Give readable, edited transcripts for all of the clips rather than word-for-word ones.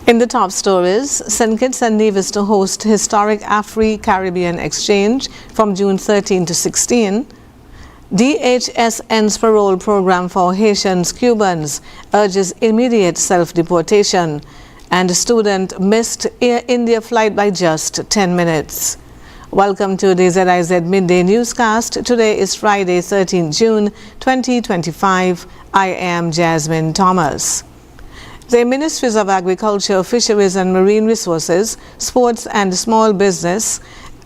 In the top stories, St. Kitts and Nevis to host historic Afri-Caribbean exchange from June 13 to 16. DHS ends parole program for Haitians Cubans, urges immediate self-deportation. And a student missed Air India flight by just 10 minutes. Welcome to the ZIZ Midday newscast. Today is Friday, 13 June 2025. I am Jasmine Thomas. The Ministries of Agriculture, Fisheries and Marine Resources, Sports and Small Business,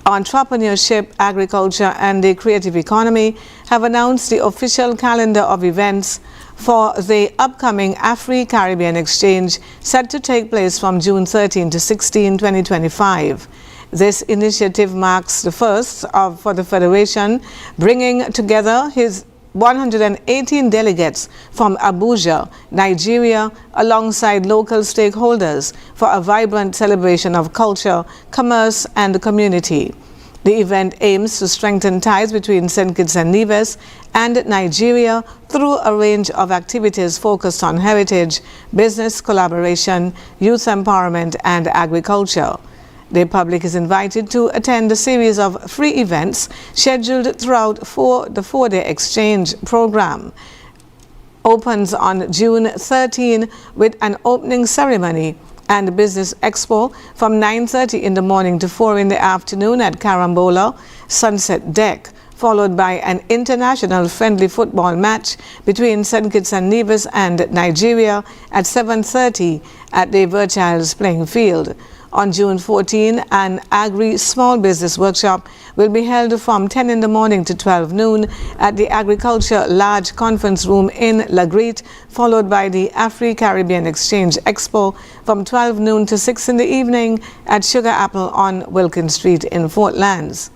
Entrepreneurship, Agriculture and the Creative Economy have announced the official calendar of events for the upcoming Afri-Caribbean exchange set to take place from June 13 to 16, 2025. This initiative marks the first for the Federation, bringing together his 118 delegates from Abuja, Nigeria, alongside local stakeholders for a vibrant celebration of culture, commerce and community. The event aims to strengthen ties between St. Kitts and Nevis and Nigeria through a range of activities focused on heritage, business collaboration, youth empowerment and agriculture. The public is invited to attend a series of free events scheduled throughout the four-day exchange program. Opens on June 13 with an opening ceremony and business expo from 9:30 in the morning to 4 in the afternoon at Carambola Sunset Deck, followed by an international friendly football match between St. Kitts and Nevis and Nigeria at 7:30 at the Virchilds playing field. On June 14, an agri-small business workshop will be held from 10 in the morning to 12 noon at the Agriculture Large Conference Room in La Grete, followed by the Afri-Caribbean Exchange Expo from 12 noon to 6 in the evening at Sugar Apple on Wilkins Street in Fort Lands.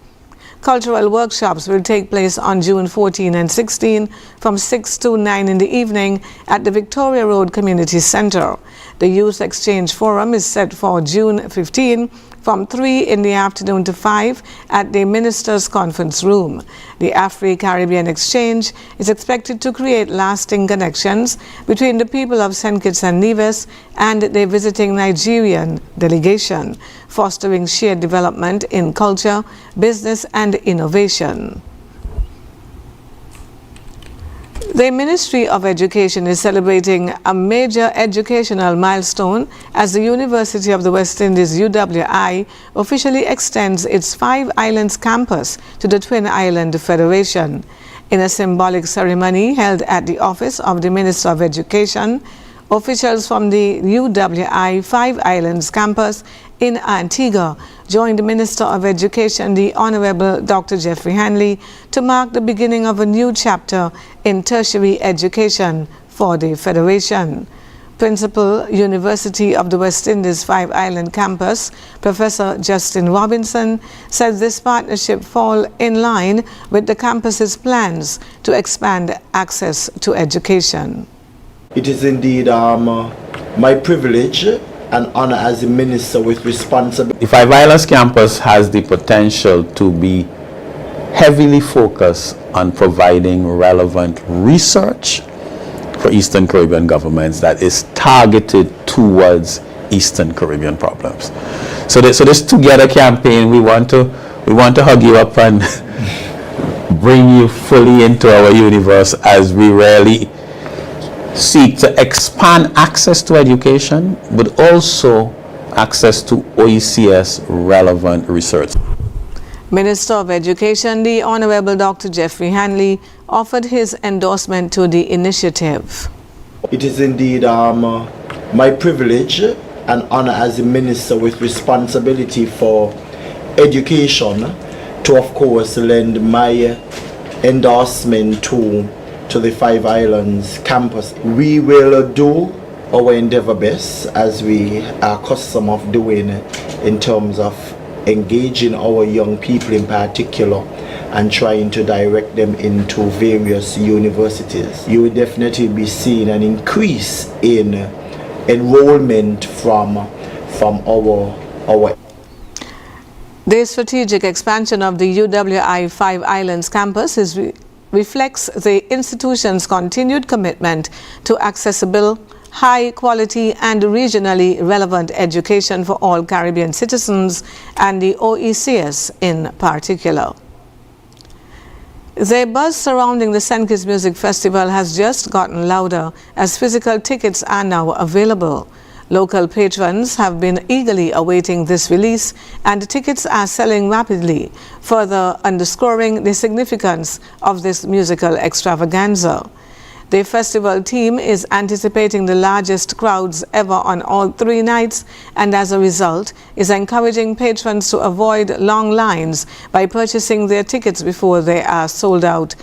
Cultural workshops will take place on June 14 and 16 from 6 to 9 in the evening at the Victoria Road Community Center. The Youth Exchange Forum is set for June 15 from 3 in the afternoon to 5 at the Ministers' Conference Room. The Afri-Caribbean Exchange is expected to create lasting connections between the people of St. Kitts and Nevis and the visiting Nigerian delegation, fostering shared development in culture, business and innovation. The Ministry of Education is celebrating a major educational milestone as the University of the West Indies UWI officially extends its Five Islands campus to the Twin Island Federation. In a symbolic ceremony held at the office of the Minister of Education, officials from the UWI Five Islands campus in Antigua joined the Minister of Education, the Honorable Dr. Jeffrey Hanley, to mark the beginning of a new chapter in tertiary education for the Federation. Principal, University of the West Indies Five Island Campus, Professor Justin Robinson, said this partnership falls in line with the campus's plans to expand access to education. It is indeed my privilege and honor as a minister with responsibility. The Five Islands campus has the potential to be heavily focused on providing relevant research for Eastern Caribbean governments that is targeted towards Eastern Caribbean problems. So this Together campaign, we want to hug you up and bring you fully into our universe as we really seek to expand access to education, but also access to OECS relevant research. Minister of Education, the Honorable Dr. Jeffrey Hanley, offered his endorsement to the initiative. It is indeed my privilege and honor as a minister with responsibility for education to, of course, lend my endorsement to the Five Islands campus. We will do our endeavor best, as we are accustomed of doing, in terms of engaging our young people in particular and trying to direct them into various universities. You will definitely be seeing an increase in enrollment from our The strategic expansion of the UWI Five Islands campus reflects the institution's continued commitment to accessible, high quality and regionally relevant education for all Caribbean citizens and the OECS in particular. The buzz surrounding the St. Kitts Music Festival has just gotten louder as physical tickets are now available. Local patrons have been eagerly awaiting this release, and tickets are selling rapidly, further underscoring the significance of this musical extravaganza. The festival team is anticipating the largest crowds ever on all 3 nights, and as a result is encouraging patrons to avoid long lines by purchasing their tickets before they are sold out.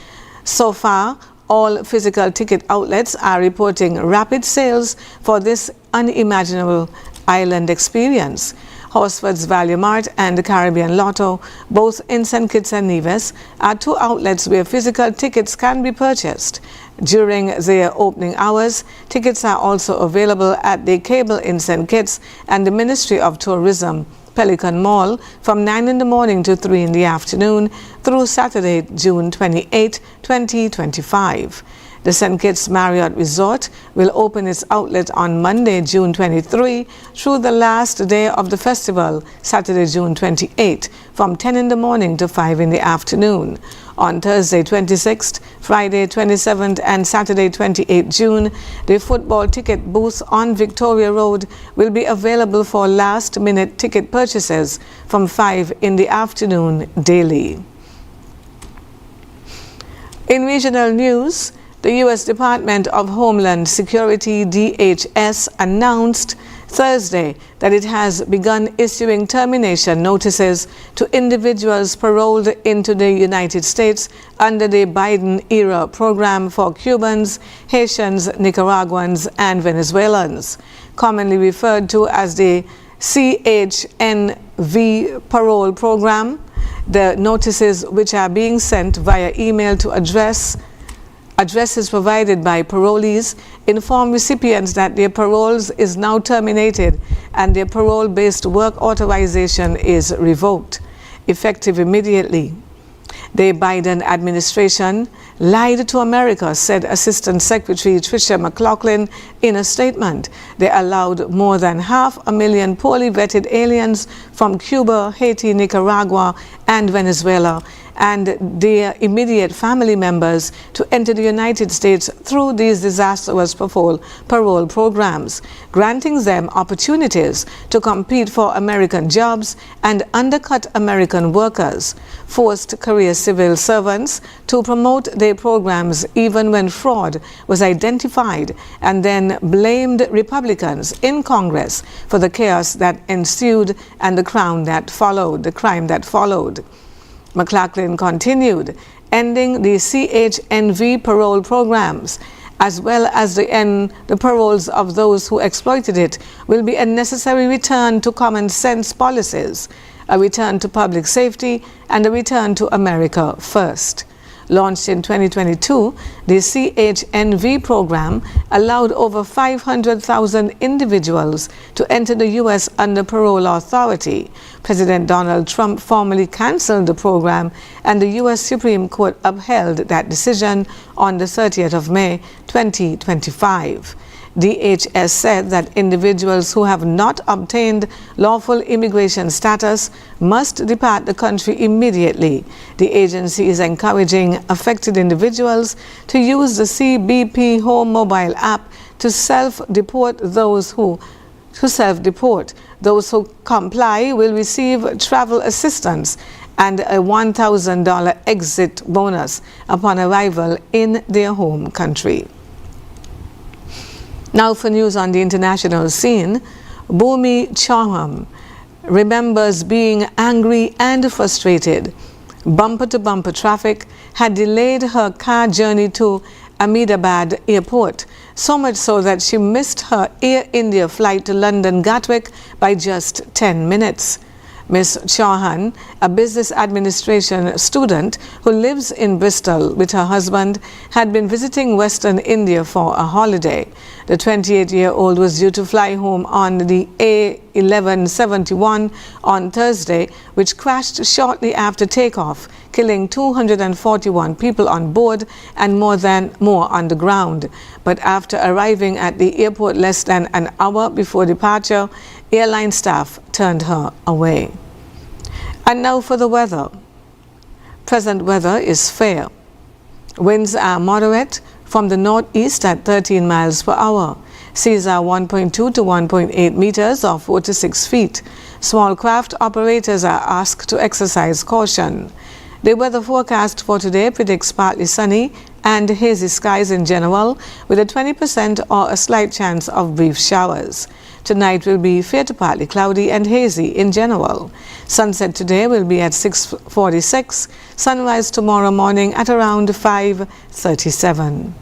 So far, all physical ticket outlets are reporting rapid sales for this unimaginable island experience. Horsford's Value Mart and the Caribbean Lotto, both in St. Kitts and Nevis, are 2 outlets where physical tickets can be purchased. During their opening hours, tickets are also available at the Cable in St. Kitts and the Ministry of Tourism, Pelican Mall, from 9 in the morning to 3 in the afternoon through Saturday, June 28, 2025. The St. Kitts Marriott Resort will open its outlet on Monday, June 23, through the last day of the festival, Saturday, June 28, from 10 in the morning to 5 in the afternoon. On Thursday, 26th, Friday, 27th, and Saturday, 28 June, the football ticket booth on Victoria Road will be available for last-minute ticket purchases from 5 in the afternoon daily. In regional news, the U.S. Department of Homeland Security, DHS, announced Thursday that it has begun issuing termination notices to individuals paroled into the United States under the Biden-era program for Cubans, Haitians, Nicaraguans, and Venezuelans, commonly referred to as the CHNV parole program. The notices, which are being sent via email to addresses provided by parolees, inform recipients that their paroles is now terminated and their parole-based work authorization is revoked, effective immediately. The Biden administration lied to America, said Assistant Secretary Tricia McLaughlin in a statement. They allowed more than 500,000 poorly vetted aliens from Cuba, Haiti, Nicaragua, and Venezuela and their immediate family members to enter the United States through these disastrous parole programs, granting them opportunities to compete for American jobs and undercut American workers, forced career civil servants to promote their programs even when fraud was identified, and then blamed Republicans in Congress for the chaos that ensued and the crime that followed. McLaughlin continued, ending the CHNV parole programs, as well as the paroles of those who exploited it, will be a necessary return to common sense policies, a return to public safety, and a return to America first. Launched in 2022, the CHNV program allowed over 500,000 individuals to enter the U.S. under parole authority. President Donald Trump formally canceled the program, and the U.S. Supreme Court upheld that decision on the 30th of May, 2025. DHS said that individuals who have not obtained lawful immigration status must depart the country immediately. The agency is encouraging affected individuals to use the CBP Home mobile app to self-deport those who comply will receive travel assistance and a $1,000 exit bonus upon arrival in their home country. Now for news on the international scene, Bhumi Chauhan remembers being angry and frustrated. Bumper-to-bumper traffic had delayed her car journey to Ahmedabad airport, so much so that she missed her Air India flight to London Gatwick by just 10 minutes. Ms. Chauhan, a business administration student who lives in Bristol with her husband, had been visiting Western India for a holiday. The 28-year-old was due to fly home on the 1171 on Thursday, which crashed shortly after takeoff, killing 241 people on board and more on the ground. But after arriving at the airport less than an hour before departure, airline staff turned her away. And now for the weather. Present weather is fair. Winds are moderate from the northeast at 13 miles per hour. Seas are 1.2 to 1.8 meters or 4 to 6 feet. Small craft operators are asked to exercise caution. The weather forecast for today predicts partly sunny and hazy skies in general, with a 20% or a slight chance of brief showers. Tonight will be fair to partly cloudy and hazy in general. Sunset today will be at 6:46. Sunrise tomorrow morning at around 5:37.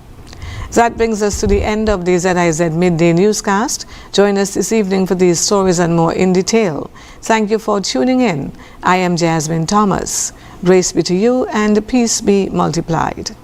That brings us to the end of the ZIZ Midday newscast. Join us this evening for these stories and more in detail. Thank you for tuning in. I am Jasmine Thomas. Grace be to you and peace be multiplied.